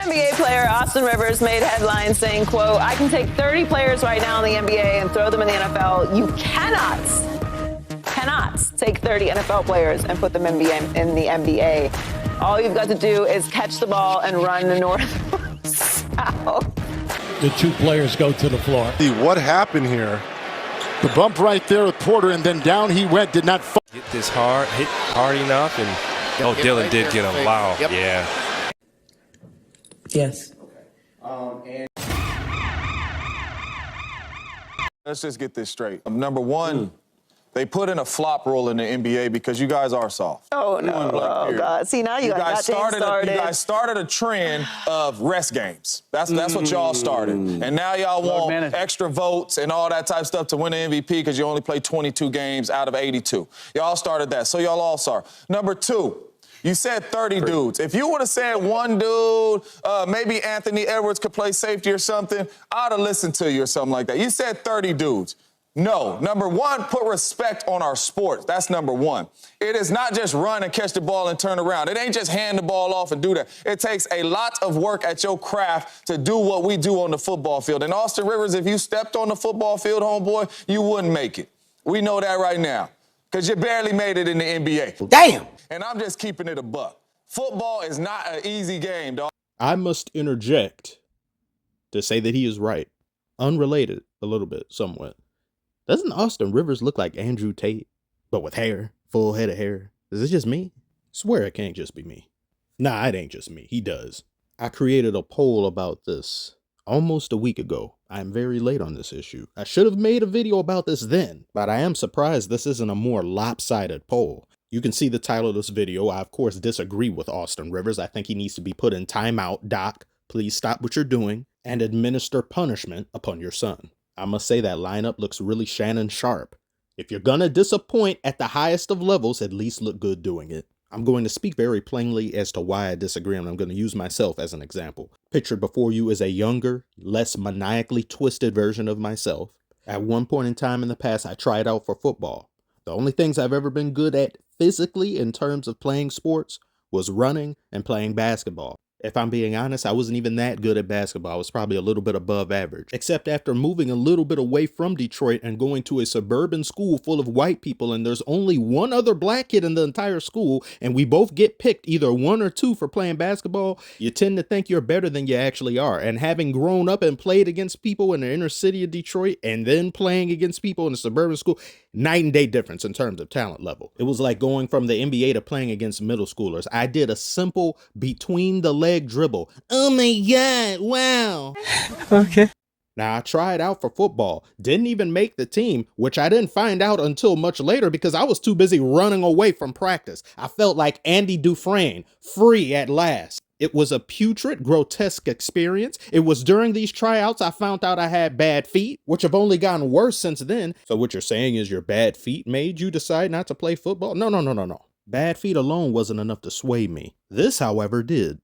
NBA player Austin Rivers made headlines saying, quote, "I can take 30 players right now in the NBA and throw them in the NFL. You cannot take 30 NFL players and put them in the NBA. All you've got to do is catch the ball and run the north south." The two players go to the floor. What happened here? The bump right there with Porter, and then down he went. Did not hit this hard, hit hard enough, and Dylan right did get him. Wow, yep. Yeah. Yes. Let's just get this straight. Number one, they put in a flop rule in the NBA because you guys are soft. Oh, no. Oh, God. See, now you guys started. You guys started a trend of rest games. That's what y'all started. And now y'all want extra votes and all that type of stuff to win the MVP because you only play 22 games out of 82. Y'all started that, so y'all all saw. Number two, you said 30 dudes. If you would have said one dude, maybe Anthony Edwards could play safety or something, I'd have listened to you or something like that. You said 30 dudes. No. Number one, put respect on our sport. That's number one. It is not just run and catch the ball and turn around. It ain't just hand the ball off and do that. It takes a lot of work at your craft to do what we do on the football field. And Austin Rivers, if you stepped on the football field, homeboy, you wouldn't make it. We know that right now because you barely made it in the NBA. Damn. And I'm just keeping it a buck. Football is not an easy game, dog. I must interject to say that he is right. Unrelated, a little bit, somewhat. Doesn't Austin Rivers look like Andrew Tate, but with hair, full head of hair? Is it just me? Swear it can't just be me. Nah, it ain't just me. He does. I created a poll about this almost a week ago. I'm very late on this issue. I should have made a video about this then, but I am surprised this isn't a more lopsided poll. You can see the title of this video. I, of course, disagree with Austin Rivers. I think he needs to be put in timeout. Doc, please stop what you're doing and administer punishment upon your son. I must say that lineup looks really Shannon Sharp. If you're gonna disappoint at the highest of levels, at least look good doing it. I'm going to speak very plainly as to why I disagree, and I'm going to use myself as an example. Pictured before you is a younger, less maniacally twisted version of myself. At one point in time in the past, I tried out for football. The only things I've ever been good at physically in terms of playing sports was running and playing basketball. If I'm being honest, I wasn't even that good at basketball. I was probably a little bit above average, except after moving a little bit away from Detroit and going to a suburban school full of white people, and there's only one other black kid in the entire school, and we both get picked either 1 or 2 for playing basketball, you tend to think you're better than you actually are. And having grown up and played against people in the inner city of Detroit and then playing against people in a suburban school, night and day difference in terms of talent level. It was like going from the NBA to playing against middle schoolers. I did a simple between the leg dribble. Oh my God, wow. Okay. Now, I tried out for football, didn't even make the team, which I didn't find out until much later because I was too busy running away from practice. I felt like Andy Dufresne, free at last. It was a putrid, grotesque experience. It was during these tryouts I found out I had bad feet, which have only gotten worse since then. So what you're saying is your bad feet made you decide not to play football? No. Bad feet alone wasn't enough to sway me. This, however, did.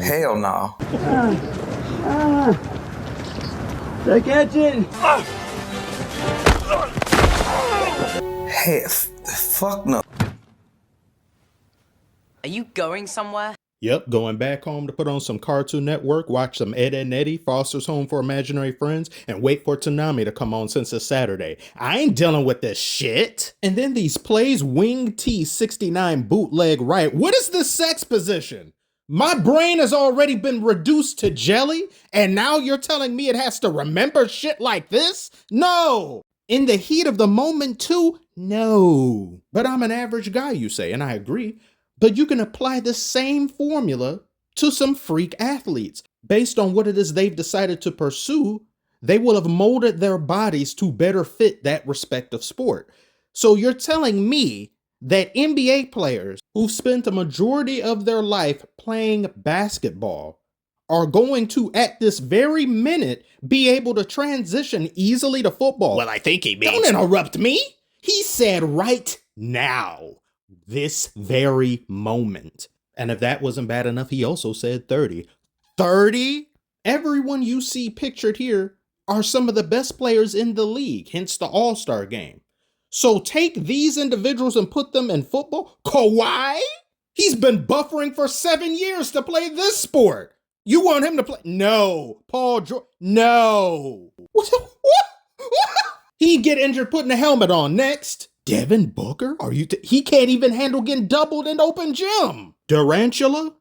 Hell no. They're catching. Hey, fuck no. Are you going somewhere? Yep, going back home to put on some Cartoon Network, watch some Ed, Edd n Eddy, Foster's Home for Imaginary Friends, and wait for Toonami to come on since it's Saturday. I ain't dealing with this shit. And then these plays Wing T69 bootleg right. What is this sex position? My brain has already been reduced to jelly, and now you're telling me it has to remember shit like this? No! In the heat of the moment too? No. But I'm an average guy, you say, and I agree. But you can apply the same formula to some freak athletes. Based on what it is they've decided to pursue, they will have molded their bodies to better fit that respective sport. So you're telling me that NBA players who've spent a majority of their life playing basketball are going to, at this very minute, be able to transition easily to football? Well, I think he means... Don't interrupt me! He said right now. This very moment. And if that wasn't bad enough, he also said 30. 30? Everyone you see pictured here are some of the best players in the league, hence the All-Star game. So take these individuals and put them in football? Kawhi? He's been buffering for 7 years to play this sport. You want him to play? No. Paul George? No. What? He'd get injured putting a helmet on. Next. Devin Booker? He can't even handle getting doubled in open gym. Durantula?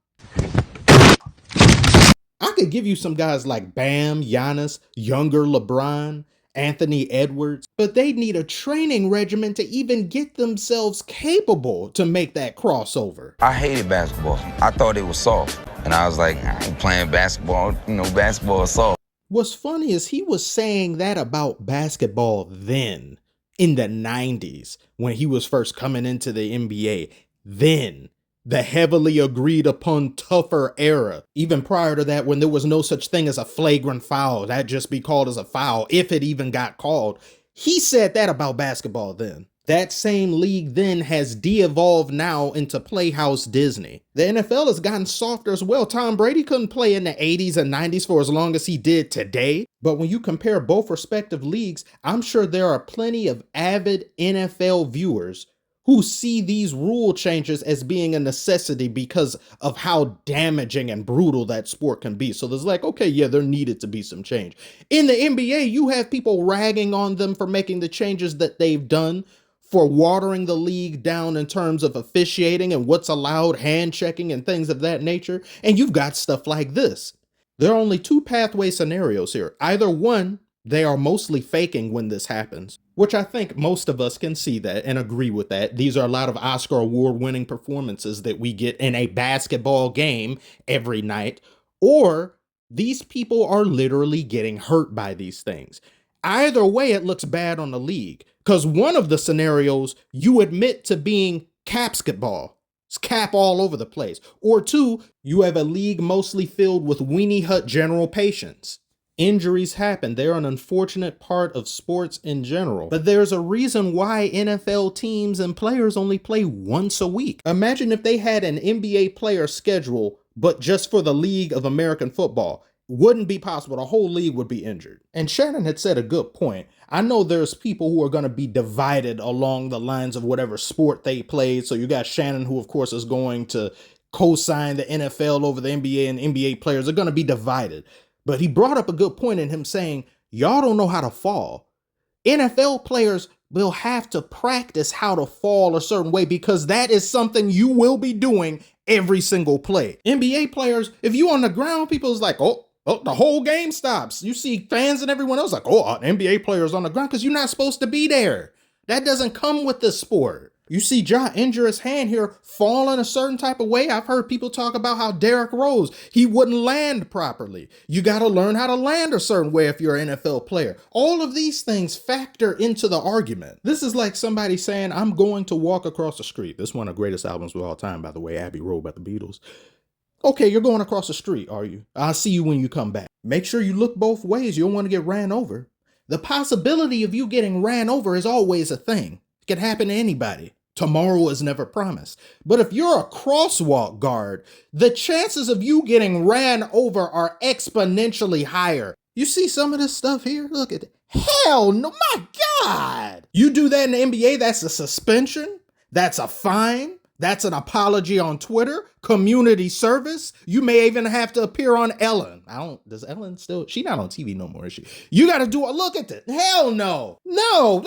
I could give you some guys like Bam, Giannis, younger LeBron, Anthony Edwards, but they'd need a training regimen to even get themselves capable to make that crossover. I hated basketball. I thought it was soft. And I was like, I ain't playing basketball. Basketball is soft. What's funny is he was saying that about basketball then, in the 90s, when he was first coming into the NBA. Then. The heavily agreed upon tougher era. Even prior to that, when there was no such thing as a flagrant foul, that'd just be called as a foul, if it even got called. He said that about basketball then. That same league then has de-evolved now into Playhouse Disney. The NFL has gotten softer as well. Tom Brady couldn't play in the 80s and 90s for as long as he did today. But when you compare both respective leagues, I'm sure there are plenty of avid NFL viewers who see these rule changes as being a necessity because of how damaging and brutal that sport can be. So there's like, okay, yeah, there needed to be some change. In the NBA, you have people ragging on them for making the changes that they've done, for watering the league down in terms of officiating and what's allowed, hand checking and things of that nature. And you've got stuff like this. There are only two pathway scenarios here. Either one, they are mostly faking when this happens, which I think most of us can see that and agree with that. These are a lot of Oscar award-winning performances that we get in a basketball game every night, or these people are literally getting hurt by these things. Either way, it looks bad on the league, because one of the scenarios you admit to being capsketball. It's cap all over the place. Or two, you have a league mostly filled with weenie hut general patients. Injuries happen. They're an unfortunate part of sports in general. But there's a reason why NFL teams and players only play once a week. Imagine if they had an NBA player schedule, but just for the League of American Football. Wouldn't be possible. The whole league would be injured. And Shannon had said a good point. I know there's people who are going to be divided along the lines of whatever sport they played. So you got Shannon, who of course is going to co-sign the NFL over the NBA, and NBA players are going to be divided. But he brought up a good point in him saying, y'all don't know how to fall. NFL players will have to practice how to fall a certain way because that is something you will be doing every single play. NBA players, if you on the ground, people's like, oh, the whole game stops. You see fans and everyone else like, oh, an NBA player's on the ground because you're not supposed to be there. That doesn't come with the sport. You see Ja injure his hand here, fall in a certain type of way. I've heard people talk about how Derrick Rose, he wouldn't land properly. You got to learn how to land a certain way if you're an NFL player. All of these things factor into the argument. This is like somebody saying, I'm going to walk across the street. This is one of the greatest albums of all time, by the way, Abbey Road by the Beatles. Okay, you're going across the street, are you? I'll see you when you come back. Make sure you look both ways. You don't want to get ran over. The possibility of you getting ran over is always a thing. It can happen to anybody. Tomorrow is never promised. But if you're a crosswalk guard, the chances of you getting ran over are exponentially higher. You see some of this stuff here? Look at it. Hell no, my God. You do that in the NBA, that's a suspension. That's a fine. That's an apology on Twitter, community service. You may even have to appear on Ellen. Does Ellen still, she not on TV no more, is she? You got to do a look at this. Hell no. No.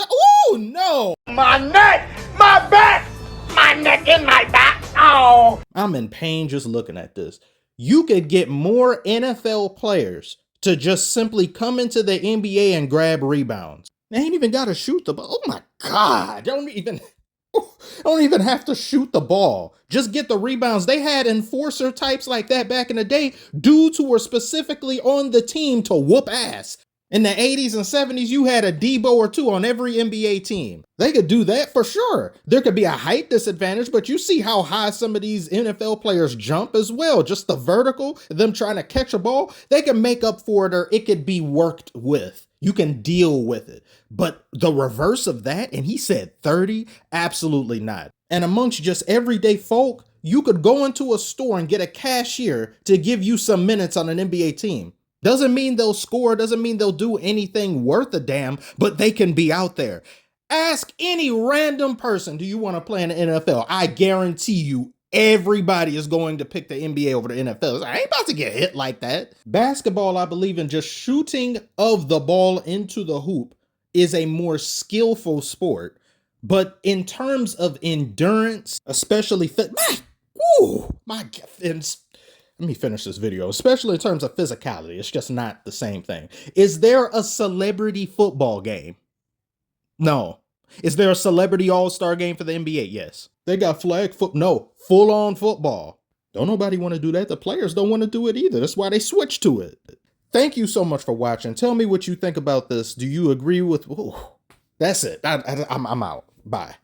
Ooh, no. My neck, my back, my neck and my back. Oh. I'm in pain just looking at this. You could get more NFL players to just simply come into the NBA and grab rebounds. They ain't even got to shoot the ball. Oh my God. Don't even have to shoot the ball. Just get the rebounds. They had enforcer types like that back in the day. Dudes who were specifically on the team to whoop ass. In the 80s and 70s, you had a Debo or two on every NBA team. They could do that for sure. There could be a height disadvantage, but you see how high some of these NFL players jump as well. Just the vertical, them trying to catch a ball, they can make up for it, or it could be worked with. You can deal with it. But the reverse of that, and he said 30, absolutely not. And amongst just everyday folk, you could go into a store and get a cashier to give you some minutes on an NBA team. Doesn't mean they'll score, doesn't mean they'll do anything worth a damn, but they can be out there. Ask any random person, do you want to play in the NFL? I guarantee you Everybody is going to pick the NBA over the NFL. I ain't about to get hit like that. Basketball, I believe in just shooting of the ball into the hoop is a more skillful sport. But in terms of endurance, especially my God, let me finish this video. Especially in terms of physicality, it's just not the same thing. Is there a celebrity football game? No. Is there a celebrity all-star game for the NBA? Yes. They got no, full-on football. Don't nobody want to do that. The players don't want to do it either. That's why they switched to it. Thank you so much for watching. Tell me what you think about this. Do you agree with... Ooh, that's it. I'm out. Bye.